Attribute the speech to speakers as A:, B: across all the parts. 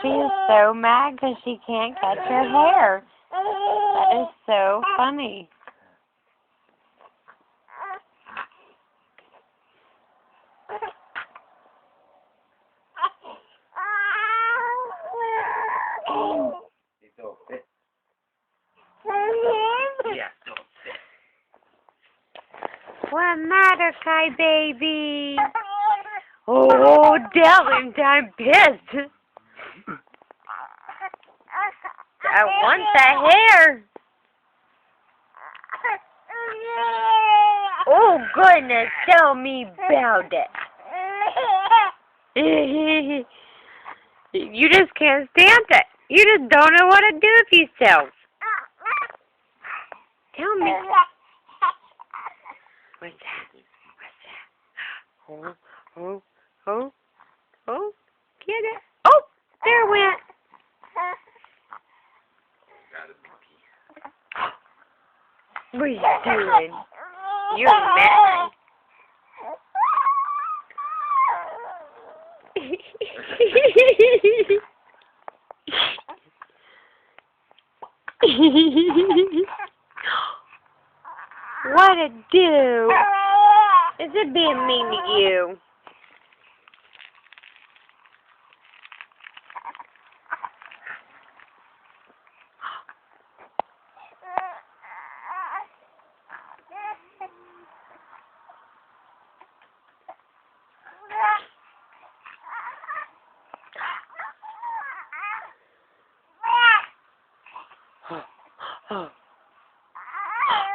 A: She is so mad because she can't catch her hair. That is so funny.
B: It's all fit. Yeah, it's all fit.
A: What matter, Kai baby? Oh, damn, I'm pissed. I want the hair. Oh, goodness, tell me about it. You just can't stand it. You just don't know what to do with yourself. Tell me. What's that? What's that? Oh, get it. Oh, there it went. What are you doing? You're mad. What a do? Is it being mean to you?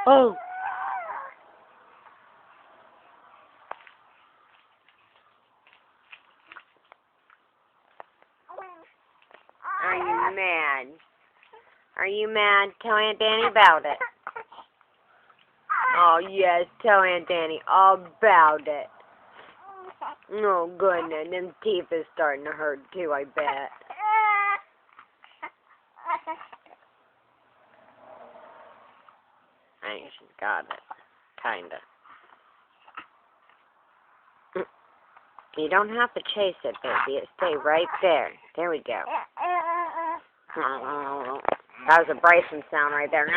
A: Oh. Are you mad? Are you mad? Tell Aunt Danny about it. Oh, yes, tell Aunt Danny all about it. Oh, goodness, them teeth is starting to hurt, too, I bet. I think she's got it. Kinda. You don't have to chase it, baby. It stay right there. There we go. That was a Bryson sound right there.